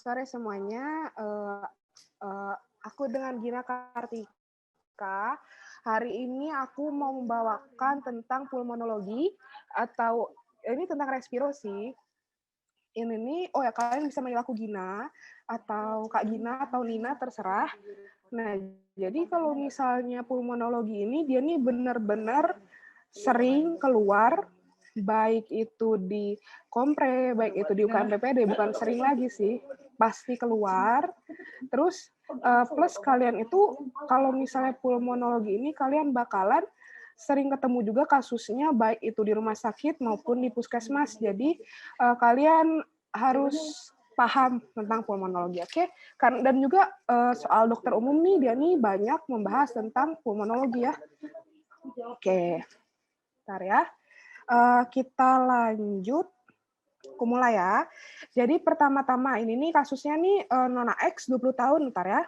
sore semuanya. Aku dengan Gina Kartika. Hari ini aku mau membawakan tentang pulmonologi atau ini tentang respiro sih. Ini nih, oh ya kalian bisa manggil aku Gina atau Kak Gina atau Nina terserah. Nah, jadi kalau misalnya pulmonologi ini dia nih benar-benar sering keluar, baik itu di Kompre, baik itu di UKM PPD, bukan sering lagi sih, pasti keluar. Terus plus kalian itu kalau misalnya pulmonologi ini kalian bakalan sering ketemu juga kasusnya baik itu di rumah sakit maupun di puskesmas. Jadi kalian harus paham tentang pulmonologi, oke? Dan juga soal dokter umum nih, dia nih banyak membahas tentang pulmonologi ya. Oke, bentar ya. Kita lanjut. Aku mulai ya. Jadi pertama-tama ini nih kasusnya nih Nona X 20 tahun, bentar ya.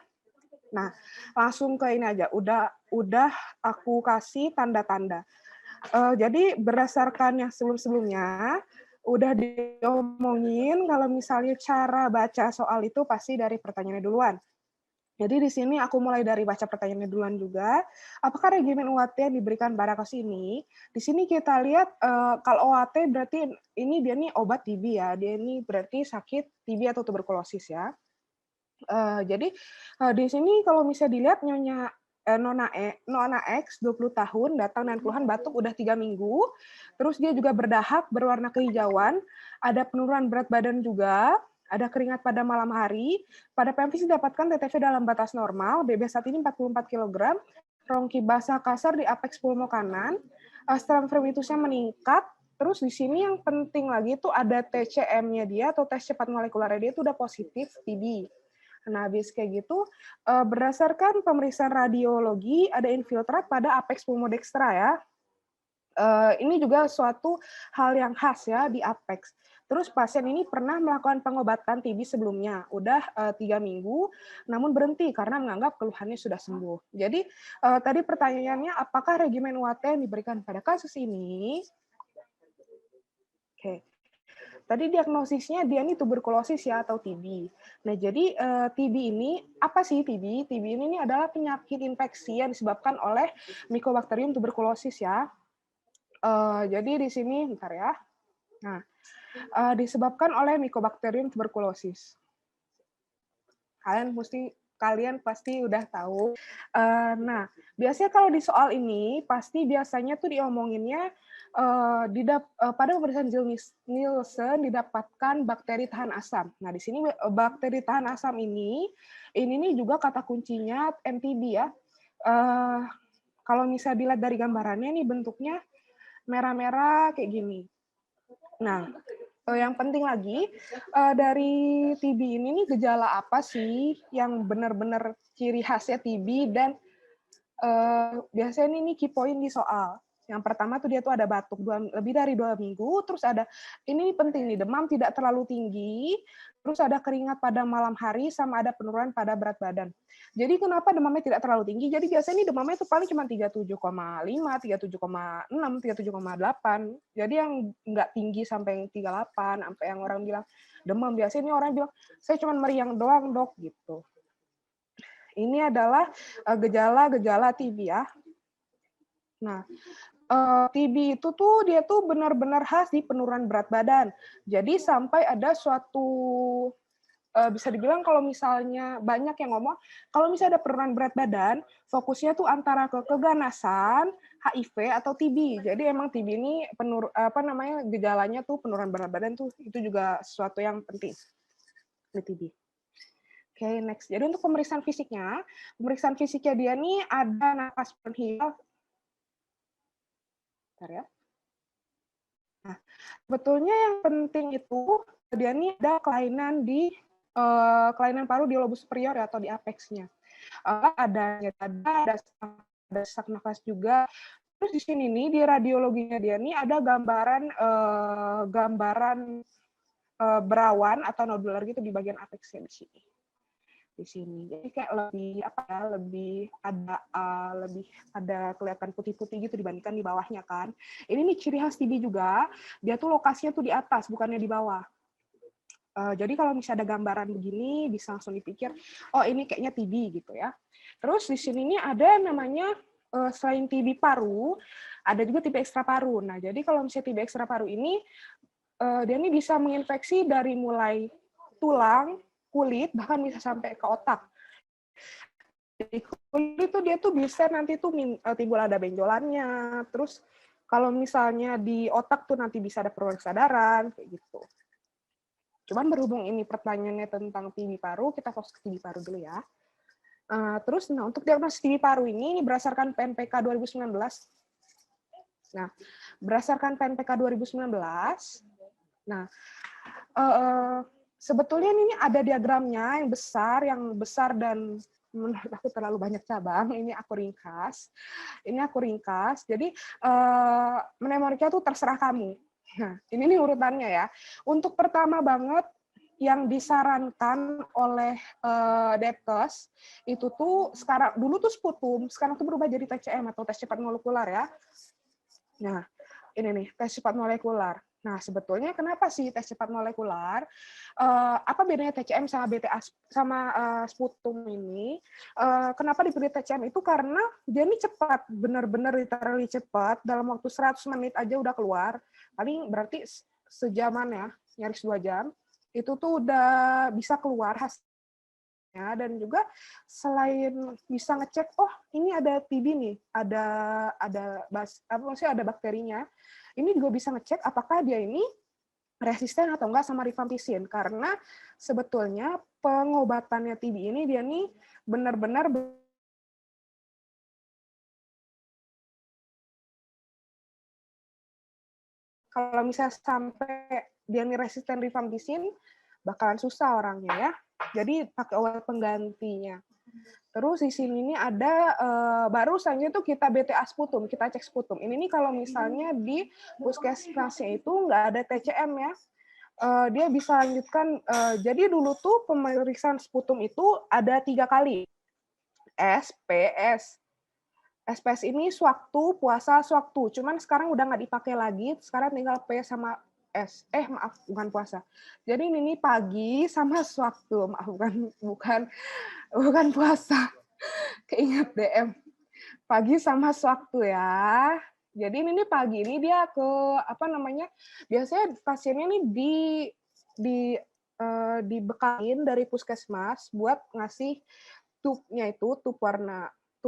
Nah, langsung ke ini aja. Udah aku kasih tanda-tanda. Jadi berdasarkan yang sebelum-sebelumnya udah diomongin kalau misalnya cara baca soal itu pasti dari pertanyaannya duluan. Jadi di sini aku mulai dari baca pertanyaannya duluan juga. Apakah regimen UAT yang diberikan pada kasus ini? Di sini kita lihat kalau OAT berarti ini dia nih obat TB ya. Dia ini berarti sakit TB atau tuberkulosis ya. Jadi di sini kalau misalnya dilihat Nyonya Nona X 20 tahun datang dengan keluhan batuk udah 3 minggu. Terus dia juga berdahak berwarna kehijauan, ada penurunan berat badan juga, ada keringat pada malam hari. Pada PMVC didapatkan TTV dalam batas normal, BB saat ini 44 kg, rongki basah kasar di apex pulmo kanan, strom fermentusnya meningkat. Terus di sini yang penting lagi itu ada TCM-nya dia atau tes cepat molekulernya dia itu udah positif TB. Nah, habis kayak gitu, berdasarkan pemeriksaan radiologi, ada infiltrat pada apex pulmodextra ya. Ini juga suatu hal yang khas ya di apex. Terus pasien ini pernah melakukan pengobatan TB sebelumnya, udah 3 minggu, namun berhenti karena menganggap keluhannya sudah sembuh. Jadi tadi pertanyaannya, apakah regimen UAT yang diberikan pada kasus ini? Oke. Tadi diagnosisnya dia ini tuberkulosis ya atau TB. Nah, jadi TB ini apa sih TB? TB ini adalah penyakit infeksi yang disebabkan oleh Mycobacterium tuberculosis ya. Jadi di sini bentar ya. Nah, disebabkan oleh Mycobacterium tuberculosis. Kalian pasti udah tahu. Nah, biasanya kalau di soal ini pasti biasanya tuh diomonginnya pada pemeriksaan Nielsen didapatkan bakteri tahan asam. Nah, di sini bakteri tahan asam ini nih juga kata kuncinya MTB ya. Kalau misalnya dilihat dari gambarannya nih bentuknya merah-merah kayak gini. Nah, yang penting lagi dari TB ini nih gejala apa sih yang benar-benar ciri khasnya TB dan biasanya ini key point di soal. Yang pertama tuh dia tuh ada batuk lebih dari 2 minggu, terus ada ini penting nih demam tidak terlalu tinggi, terus ada keringat pada malam hari sama ada penurunan pada berat badan. Jadi kenapa demamnya tidak terlalu tinggi? Jadi biasanya ini demamnya itu paling cuma 37,5, 37,6, 37,8. Jadi yang nggak tinggi sampai yang 38, sampai yang orang bilang demam. Biasanya ini orang bilang, saya cuma meriang doang dok gitu. Ini adalah gejala-gejala TB ya. Nah, TB itu tuh dia tuh benar-benar khas di penurunan berat badan. Jadi sampai ada suatu bisa dibilang kalau misalnya banyak yang ngomong kalau misalnya ada penurunan berat badan, fokusnya tuh antara ke keganasan, HIV atau TB. Jadi emang TB ini gejalanya tuh penurunan berat badan tuh itu juga sesuatu yang penting di TB. Oke, next. Jadi untuk pemeriksaan fisiknya dia nih ada napas penghiyal. Bentar ya. Nah, sebetulnya yang penting itu dia nih ada kelainan di kelainan paru di lobus superior atau di apexnya. Ada sesak nafas juga. Terus di sini nih di radiologinya dia nih ada gambaran berawan atau nodular gitu di bagian apexnya di sini. Jadi kayak lebih ada kelihatan putih-putih gitu dibandingkan di bawahnya kan. Ini nih ciri khas TB juga, dia tuh lokasinya tuh di atas bukannya di bawah. Jadi kalau misalnya ada gambaran begini, bisa langsung dipikir, oh ini kayaknya TB gitu ya. Terus di sini nih ada namanya selain TB paru, ada juga TB ekstra paru. Nah, jadi kalau misalnya TB ekstra paru ini, dia ini bisa menginfeksi dari mulai tulang, kulit, bahkan bisa sampai ke otak. Di kulit tuh dia tuh bisa nanti tuh timbul ada benjolannya, terus kalau misalnya di otak tuh nanti bisa ada penurunan kesadaran, kayak gitu. Cuman berhubung ini pertanyaannya tentang TB paru, kita fokus ke TB paru dulu ya. Terus, untuk diagnosis TB paru ini berdasarkan PNPK 2019. Nah, berdasarkan PNPK 2019, nah, sebetulnya ini ada diagramnya yang besar dan menurut aku terlalu banyak cabang. Ini aku ringkas. Jadi, mnemoniknya tuh terserah kamu. Nah, ini nih urutannya ya. Untuk pertama banget yang disarankan oleh Depkes itu tuh dulu tuh sputum, sekarang tuh berubah jadi TCM atau tes cepat molekuler ya. Nah, ini nih tes cepat molekuler. Nah, sebetulnya kenapa sih tes cepat molekuler? Apa bedanya TCM sama BTA sama sputum ini? Kenapa dipilih TCM itu karena dia ini cepat, benar-benar literally cepat, dalam waktu 100 menit aja udah keluar. Paling berarti sejaman ya, nyaris 2 jam. Itu tuh udah bisa keluar hasilnya, dan juga selain bisa ngecek, oh ini ada TB nih, maksudnya ada bakterinya, ini juga bisa ngecek apakah dia ini resisten atau enggak sama rifampicin, karena sebetulnya pengobatannya TB ini dia nih benar-benar kalau misalnya sampai dia nih resisten rifampicin, bakalan susah orangnya ya. Jadi pakai obat penggantinya. Terus di sini nih ada barusannya tuh kita BTA sputum, kita cek sputum. Ini nih kalau misalnya di puskesmasnya itu nggak ada TCM ya, dia bisa lanjutkan. Jadi dulu tuh pemeriksaan sputum itu ada 3 kali. SPS. SPS ini sewaktu puasa, sewaktu. Cuman sekarang udah nggak dipakai lagi. Sekarang tinggal P sama S. Maaf, bukan puasa. Jadi ini pagi sama sewaktu. Maaf, bukan puasa. Keinget DM. Pagi sama sewaktu ya. Jadi ini pagi ini dia ke biasanya pasiennya nih dibekalin dari puskesmas buat ngasih tubnya itu, tub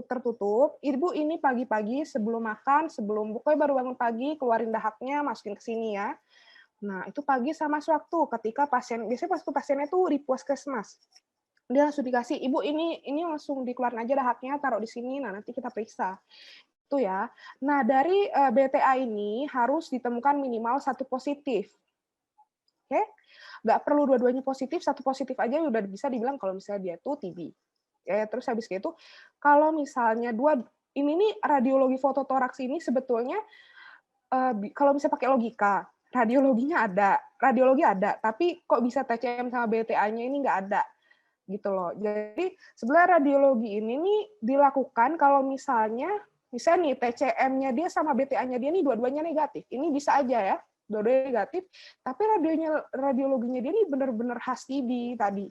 tertutup. Ibu ini pagi-pagi sebelum makan, pokoknya baru bangun pagi, keluarin dahaknya, masukin ke sini ya. Nah, itu pagi sama sewaktu ketika biasanya pas pasiennya tuh di puskesmas. Dia langsung dikasih, "Ibu ini langsung dikeluarin aja dahaknya, taruh di sini, nah nanti kita periksa." Itu ya. Nah, dari BTA ini harus ditemukan minimal 1 positif. Oke? Nggak perlu dua-duanya positif, 1 positif aja udah bisa dibilang kalau misalnya dia tuh TB. Terus habis itu, kalau misalnya ini nih radiologi fototoraks ini sebetulnya kalau bisa pakai logika, radiologi ada, tapi kok bisa TCM sama BTA-nya ini nggak ada, gitu loh. Jadi sebenarnya radiologi ini nih dilakukan kalau misalnya nih TCM-nya dia sama BTA-nya dia nih dua-duanya negatif. Ini bisa aja ya, dua-duanya negatif, tapi radiologinya dia nih benar-benar khas TB tadi.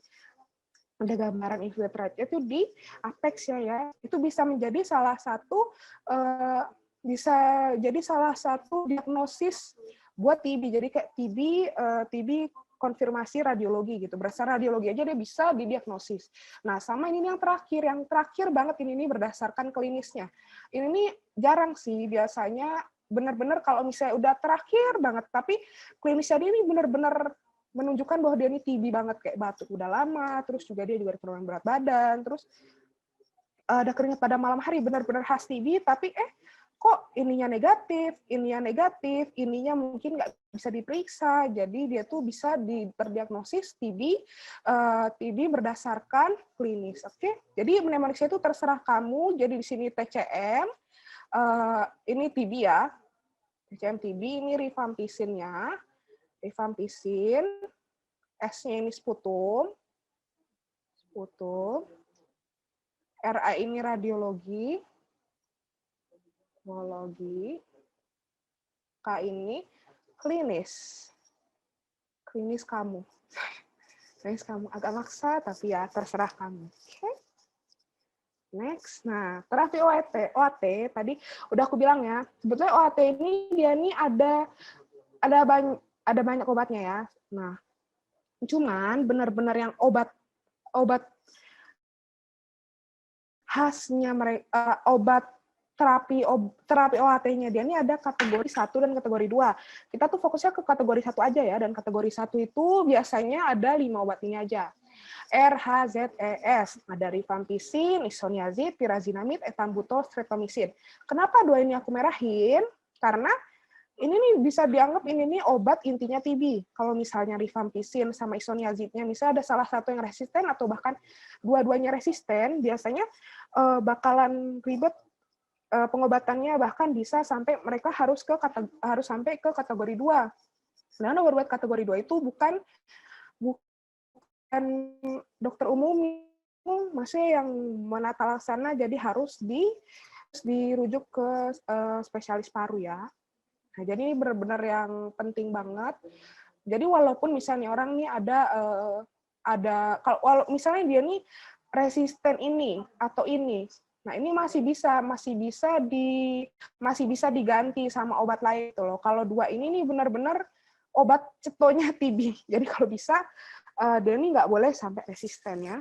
Ada gambaran infiltrate itu di apex ya, itu bisa menjadi salah satu diagnosis buat TB. Jadi kayak TB konfirmasi radiologi gitu. Berdasarkan radiologi aja dia bisa didiagnosis. Nah, sama ini yang terakhir banget ini berdasarkan klinisnya. Ini nih jarang sih, biasanya benar-benar kalau misalnya udah terakhir banget, tapi klinisnya dia ini benar-benar menunjukkan bahwa dia ini TB banget, kayak batuk udah lama, terus juga dia juga ada penurunan berat badan, terus ada keringat pada malam hari, benar-benar khas TB, tapi kok ininya negatif, ininya mungkin nggak bisa diperiksa, jadi dia tuh bisa terdiagnosis TB berdasarkan klinis, oke? Jadi mnemoniksia itu terserah kamu, jadi di sini TCM, ini TB ya, TCM TB, ini rifampicin-nya, rifampicin, S-nya ini sputum, RA ini radiologi, K ini klinis. klinis kamu. Klinis kamu agak maksa, tapi ya terserah kamu. Oke. Next, nah terapi OAT tadi udah aku bilang ya. Sebetulnya OAT ini dia nih ada banyak obatnya ya. Nah, cuman benar-benar yang obat khasnya mereka, obat terapi OAT-nya dia ini ada kategori 1 dan kategori 2. Kita tuh fokusnya ke kategori 1 aja ya, dan kategori 1 itu biasanya ada 5 obat ini aja. RHZES, ada rifampicin, isoniazid, pyrazinamide, ethambutol, streptomycin. Kenapa dua ini aku merahin? Karena ini nih bisa dianggap ini nih obat intinya TB. Kalau misalnya rifampicin sama isoniazidnya, misalnya ada salah satu yang resisten atau bahkan dua-duanya resisten, biasanya bakalan ribet pengobatannya, bahkan bisa sampai mereka harus sampai ke kategori 2. Nah, obat kategori 2 itu bukan dokter umum, maksudnya yang menata laksana, jadi harus dirujuk ke spesialis paru ya. Nah, jadi ini benar-benar yang penting banget. Jadi walaupun misalnya orang nih kalau misalnya dia nih resisten ini atau ini, nah ini masih bisa diganti sama obat lain gitu loh. Kalau dua ini nih benar-benar obat cetonya TB. Jadi kalau bisa dia ini nggak boleh sampai resisten ya.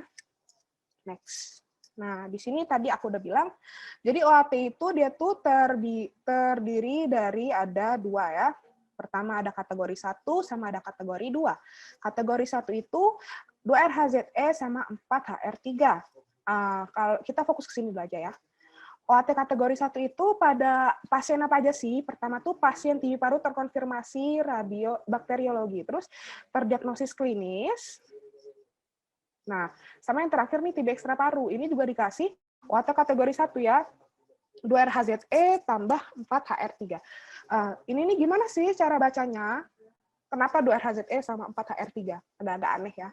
Next. Nah, di sini tadi aku udah bilang, jadi OAT itu dia tuh terdiri dari ada 2 ya. Pertama ada kategori 1 sama ada kategori 2. Kategori 1 itu 2 RHZE sama 4 HR3. Kalau kita fokus ke sini dulu aja ya. OAT kategori 1 itu pada pasien apa aja sih? Pertama tuh pasien TB paru terkonfirmasi bakteriologi, terus terdiagnosis klinis. Nah, sama yang terakhir nih TB ekstra paru. Ini juga dikasih OAT kategori 1 ya. 2 RHZE tambah 4 HR3. Ini nih gimana sih cara bacanya? Kenapa 2 RHZE sama 4 HR3? Ada aneh ya.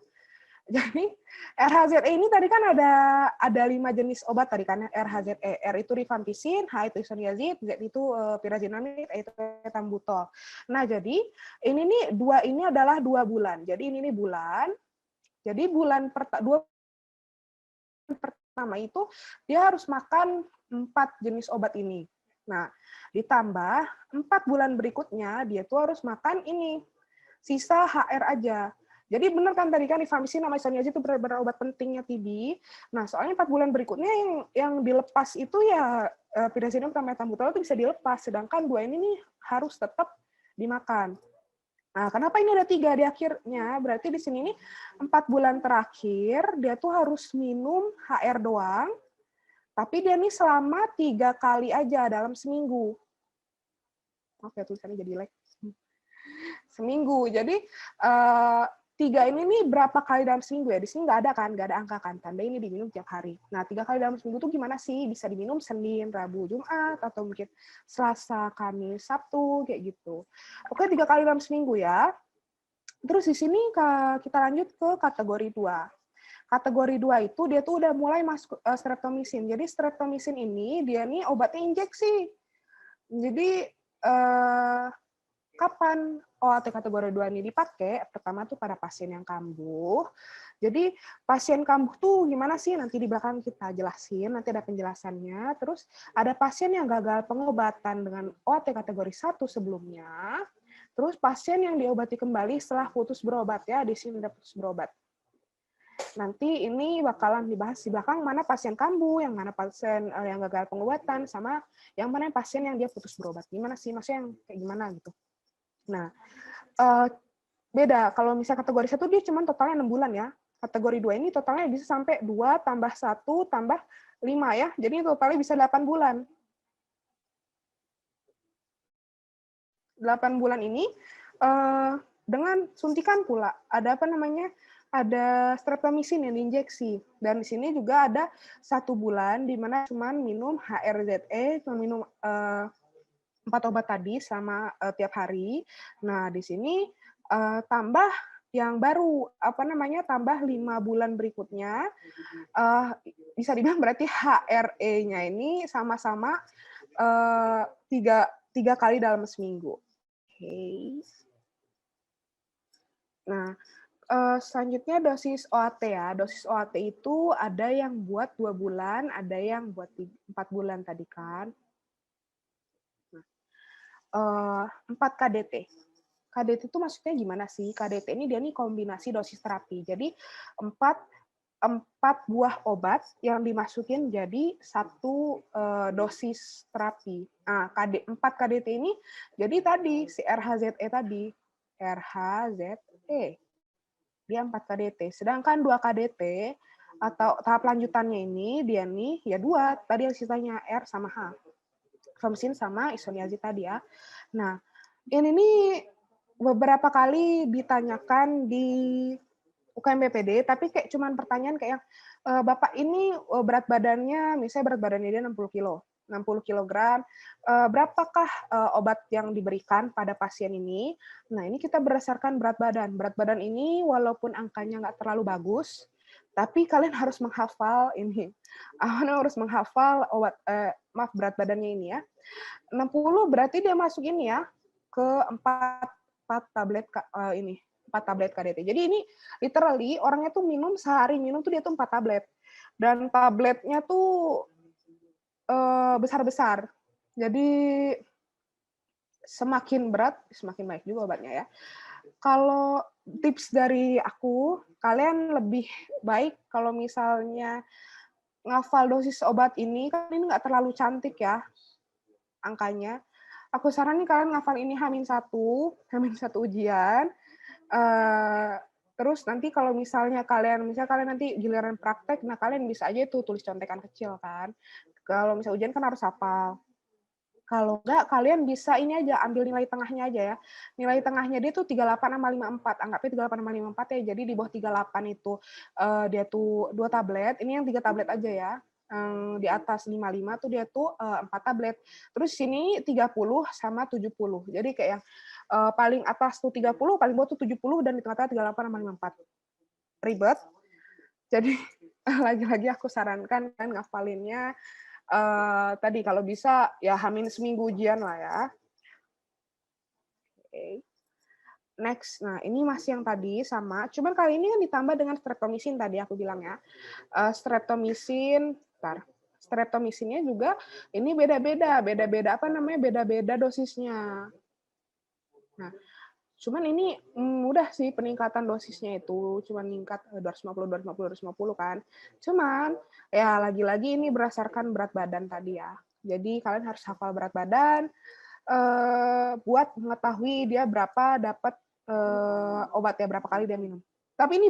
Jadi RHZE ini tadi kan ada 5 jenis obat tadi kan. RHZE, R itu rifampicin, H itu isoniazid, Z itu pyrazinamide, E itu ethambutol. Nah, jadi ini nih 2 ini adalah 2 bulan. Jadi ini nih bulan. Jadi bulan pertama itu dia harus makan 4 jenis obat ini. Nah, ditambah 4 bulan berikutnya dia tuh harus makan ini. Sisa HR aja. Jadi benar kan tadi kan rifampicin sama isoniazid itu benar-benar obat pentingnya TB. Nah, soalnya 4 bulan berikutnya yang dilepas itu ya pyrazinamide sama ethambutol itu bisa dilepas, sedangkan 2 ini nih harus tetap dimakan. Nah, kenapa ini ada 3 di akhirnya? Berarti di sini nih 4 bulan terakhir dia tuh harus minum HR doang, tapi dia nih selama 3 kali aja dalam seminggu. Maaf ya tulisannya jadi lag. Seminggu. Jadi 3 ini nih berapa kali dalam seminggu ya? Di sini nggak ada angka kan. Tanda ini diminum tiap hari. Nah, 3 kali dalam seminggu tuh gimana sih? Bisa diminum Senin, Rabu, Jumat, atau mungkin Selasa, Kamis, Sabtu, kayak gitu. Oke, 3 kali dalam seminggu ya. Terus di sini kita lanjut ke kategori 2. Kategori 2 itu dia tuh udah mulai masuk streptomycin. Jadi streptomycin ini dia nih obatnya injeksi. Jadi kapan OAT kategori 2 ini dipakai? Pertama tuh pada pasien yang kambuh. Jadi pasien kambuh tuh gimana sih? Nanti di belakang kita jelasin, nanti ada penjelasannya. Terus ada pasien yang gagal pengobatan dengan OAT kategori 1 sebelumnya. Terus pasien yang diobati kembali setelah putus berobat ya, di sini ada putus berobat. Nanti ini bakalan dibahas di belakang mana pasien kambuh, yang mana pasien yang gagal pengobatan, sama yang mana pasien yang dia putus berobat. Gimana sih? Maksudnya yang kayak gimana gitu. Nah, beda. Kalau misalnya kategori 1 dia cuma totalnya 6 bulan ya. Kategori 2 ini totalnya bisa sampai 2 tambah 1 tambah 5 ya. Jadi totalnya bisa 8 bulan. 8 bulan ini dengan suntikan pula. Ada apa namanya? Ada streptomycin yang diinjeksi. Dan di sini juga ada 1 bulan di mana cuma minum HRZE, cuma minum 4 obat tadi sama tiap hari. Nah, di sini tambah yang baru, apa namanya, tambah 5 bulan berikutnya, bisa dibilang berarti HRE-nya ini sama-sama 3 kali dalam seminggu. Oke. Nah, selanjutnya dosis OAT ya. Dosis OAT itu ada yang buat 2 bulan, ada yang buat 4 bulan tadi kan. 4 KDT. KDT itu maksudnya gimana sih? KDT ini dia nih kombinasi dosis terapi. Jadi 4 buah obat yang dimasukin jadi satu dosis terapi. Nah, 4 KDT ini jadi tadi si RHZE tadi. RHZE. Dia 4 KDT. Sedangkan 2 KDT atau tahap lanjutannya ini dia nih ya 2, tadi yang sisanya R sama H. Famsin sama isoniazid tadi ya. Nah, ini nih beberapa kali ditanyakan di UKM BPD, tapi kayak cuman pertanyaan kayak, Bapak ini berat badannya, misalnya berat badannya dia 60 kilo, 60 kilogram, berapakah obat yang diberikan pada pasien ini? Nah, ini kita berdasarkan berat badan. Berat badan ini walaupun angkanya nggak terlalu bagus, tapi kalian harus menghafal ini. Kalian harus menghafal berat badannya ini ya. 60 berarti dia masuk ini ya, ke 4 tablet ini, 4 tablet KDT. Jadi ini literally orangnya tuh minum sehari minum tuh dia tuh 4 tablet. Dan tabletnya tuh besar-besar. Jadi semakin berat, semakin baik juga obatnya ya. Kalau tips dari aku, kalian lebih baik kalau misalnya ngafal dosis obat ini, kan ini nggak terlalu cantik ya angkanya. Aku saranin kalian ngafal ini H-1, H-1 ujian. Terus nanti kalau misalnya kalian nanti giliran praktek, nah kalian bisa aja itu tulis contekan kecil kan. Kalau misalnya ujian kan harus hafal. Kalau enggak, kalian bisa ini aja, ambil nilai tengahnya aja ya. Nilai tengahnya dia tuh 38 sama 54. Anggapnya 38 sama 54 ya. Jadi di bawah 38 itu dia tuh 2 tablet. Ini yang 3 tablet aja ya. Di atas 55 tuh dia tuh 4 tablet. Terus sini 30 sama 70. Jadi kayak yang paling atas tuh 30, paling bawah tuh 70, dan di tengah-tengah 38 sama 54. Ribet. Jadi lagi-lagi aku sarankan kan ngafalinnya tadi kalau bisa ya hamin seminggu ujian lah ya. Okay. Next, nah ini masih yang tadi sama, cuman kali ini kan ditambah dengan streptomisin tadi aku bilang ya. Streptomisinnya juga ini beda-beda beda-beda dosisnya. Nah, cuman ini mudah sih peningkatan dosisnya itu, cuman meningkat 250 kan. Cuman ya lagi-lagi ini berdasarkan berat badan tadi ya. Jadi kalian harus hafal berat badan buat mengetahui dia berapa dapat obatnya, berapa kali dia minum. Tapi ini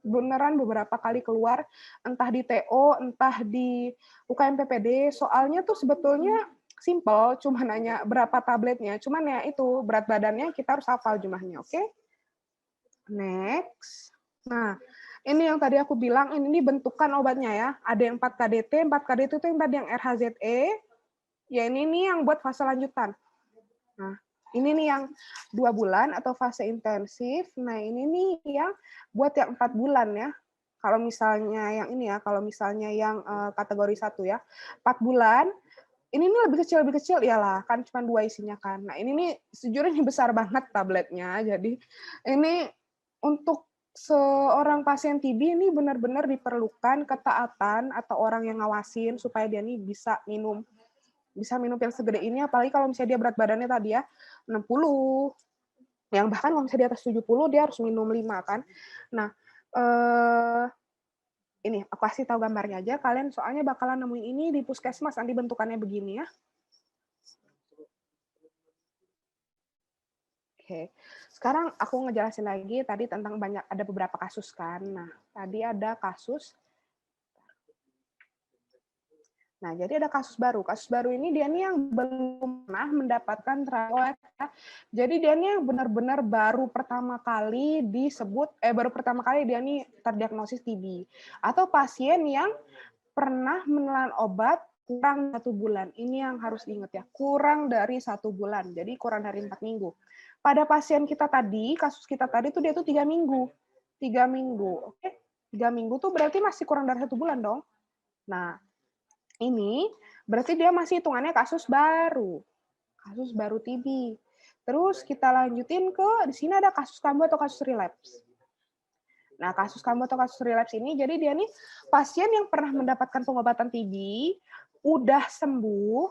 beneran beberapa kali keluar, entah di TO, entah di UKM PPD, soalnya tuh sebetulnya simple, cuma nanya berapa tabletnya, cuman ya itu berat badannya kita harus hafal jumlahnya, oke? Next. Nah, ini yang tadi aku bilang, ini bentukan obatnya ya. Ada yang 4 KDT, 4 KDT itu yang tadi yang RHZE, ya ini nih yang buat fase lanjutan. Nah, ini nih yang 2 bulan atau fase intensif. Nah, ini nih yang buat yang 4 bulan ya. Kalau misalnya yang ini ya, kalau misalnya yang kategori 1 ya, 4 bulan, ini nih lebih kecil, iyalah, kan cuma 2 isinya kan. Nah, ini nih sejujurnya besar banget tabletnya. Jadi, ini untuk seorang pasien TB ini benar-benar diperlukan ketaatan atau orang yang ngawasin supaya dia nih bisa minum pil segede ini, apalagi kalau misalnya dia berat badannya tadi ya 60, yang bahkan kalau misalnya di atas 70 dia harus minum 5 kan. Nah, ini aku kasih tahu gambarnya aja, kalian soalnya bakalan nemuin ini di puskesmas, nanti bentukannya begini ya. Oke, sekarang aku ngejelasin lagi tadi tentang ada beberapa kasus kan. Nah, tadi ada kasus. Nah, jadi ada kasus baru. Kasus baru ini dia nih yang belum pernah mendapatkan trial. Jadi dia nih yang benar-benar baru pertama kali dia nih terdiagnosis TB. Atau pasien yang pernah menelan obat kurang 1 bulan. Ini yang harus diingat ya, kurang dari 1 bulan. Jadi kurang dari 4 minggu. Pada pasien kita tadi, kasus kita tadi tuh dia tuh 3 minggu. 3 minggu. Oke. 3 minggu tuh berarti masih kurang dari 1 bulan dong. Nah, ini berarti dia masih hitungannya kasus baru TB. Terus kita lanjutin ke di sini ada kasus kambuh atau kasus relapse. Nah, kasus kambuh atau kasus relapse ini jadi dia nih pasien yang pernah mendapatkan pengobatan TB, udah sembuh,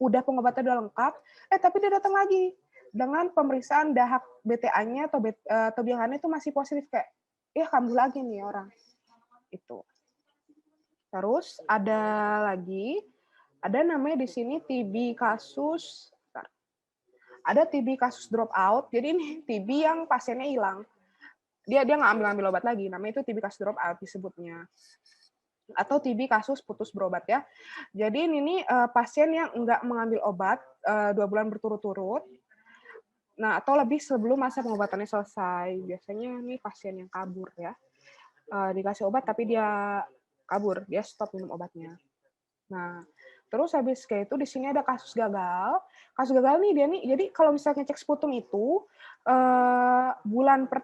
udah pengobatan udah lengkap, tapi dia datang lagi dengan pemeriksaan dahak BTA-nya atau bilangannya itu masih positif kayak, kambuh lagi nih orang. Itu. Terus ada lagi, ada namanya di sini TB kasus, ada TB kasus drop out. Jadi ini TB yang pasiennya hilang. Dia nggak ambil obat lagi. Namanya itu TB kasus drop out disebutnya. Atau TB kasus putus berobat ya. Jadi ini pasien yang nggak mengambil obat 2 bulan berturut-turut. Nah, atau lebih sebelum masa pengobatannya selesai. Biasanya ini pasien yang kabur ya. Dikasih obat tapi dia kabur, dia stop minum obatnya. Nah, terus habis kayak itu di sini ada kasus gagal. Kasus gagal nih dia nih, jadi kalau misalnya cek sputum itu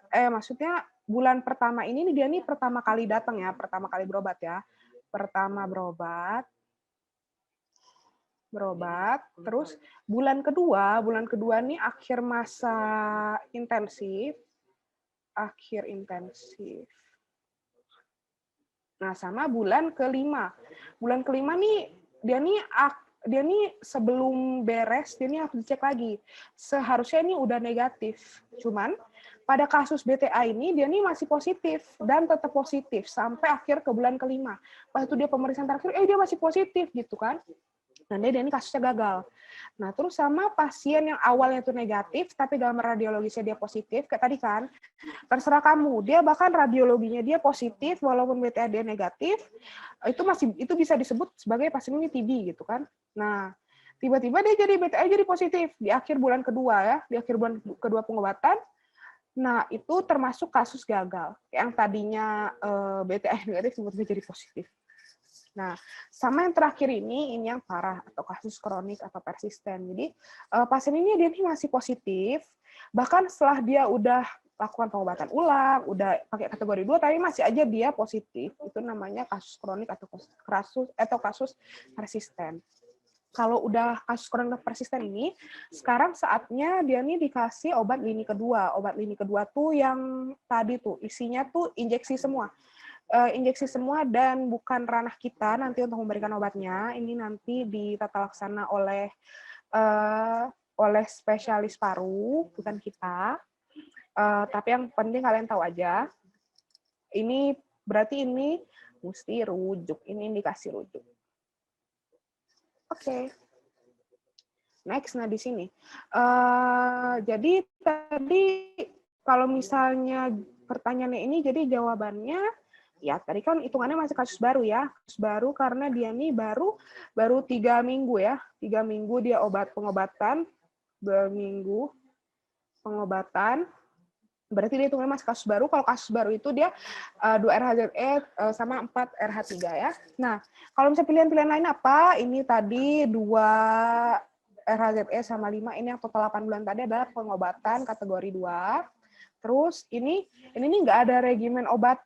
maksudnya bulan pertama ini nih dia nih pertama kali datang ya, pertama kali berobat ya. Pertama berobat, terus bulan kedua nih akhir masa intensif, Nah, sama bulan kelima. Bulan kelima nih dia nih sebelum beres dia nih harus dicek lagi. Seharusnya ini udah negatif. Cuman pada kasus BTA ini dia nih masih positif dan tetap positif sampai akhir ke bulan kelima. Pas itu dia pemeriksaan terakhir dia masih positif gitu kan. Nah, dia ini kasusnya gagal. Nah, terus sama pasien yang awalnya itu negatif, tapi gambar radiologisnya dia positif, kayak tadi kan, terserah kamu. Dia bahkan radiologinya dia positif, walaupun BTA dia negatif, itu bisa disebut sebagai pasien ini TB gitu kan. Nah, tiba-tiba dia jadi BTA jadi positif di akhir bulan kedua ya, di akhir bulan kedua pengobatan. Nah, itu termasuk kasus gagal. Yang tadinya BTA negatif tiba-tiba jadi positif. Nah, sama yang terakhir ini yang parah atau kasus kronik atau persisten. Jadi pasien ini dia masih positif, bahkan setelah dia udah lakukan pengobatan ulang, udah pakai kategori 2, tapi masih aja dia positif. Itu namanya kasus kronik atau kasus persisten. Kalau udah kasus kronik persisten ini, sekarang saatnya dia nih dikasih obat lini kedua. Obat lini kedua tuh yang tadi tuh isinya tuh injeksi semua. Dan bukan ranah kita nanti untuk memberikan obatnya. Ini nanti ditata laksana oleh spesialis paru, bukan kita. Tapi yang penting kalian tahu aja. Ini berarti ini mesti rujuk. Ini indikasi rujuk. Oke. Next, nah di sini. Jadi tadi kalau misalnya pertanyaannya ini, jadi jawabannya ya tadi kan hitungannya masih kasus baru ya, kasus baru karena dia nih baru 3 minggu ya, 3 minggu dia pengobatan, 2 minggu pengobatan, berarti dia hitungannya masih kasus baru. Kalau kasus baru itu dia 2 RHZE sama 4 RH3 ya. Nah, kalau misalnya pilihan-pilihan lain apa? Ini tadi 2 RHZE sama 5, ini yang total 8 bulan tadi adalah pengobatan kategori 2. Terus ini nih nggak ada regimen obat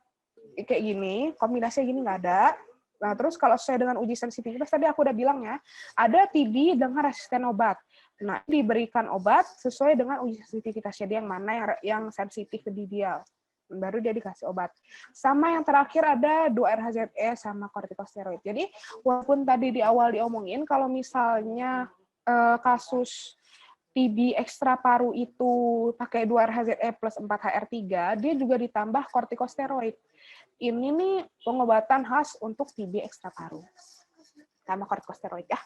kayak gini, kombinasinya gini nggak ada. Nah, terus kalau sesuai dengan uji sensitivitas, tadi aku udah bilang ya, ada TB dengan resisten obat. Nah, diberikan obat sesuai dengan uji sensitivitasnya dia yang mana yang sensitif ke dia. Baru dia dikasih obat. Sama yang terakhir ada 2 RHZE sama kortikosteroid. Jadi, walaupun tadi di awal diomongin, kalau misalnya kasus TB ekstra paru itu pakai 2 RHZE plus 4 HR3, dia juga ditambah kortikosteroid. Ini nih pengobatan khas untuk TB ekstra paru. Sama kortikosteroid ya.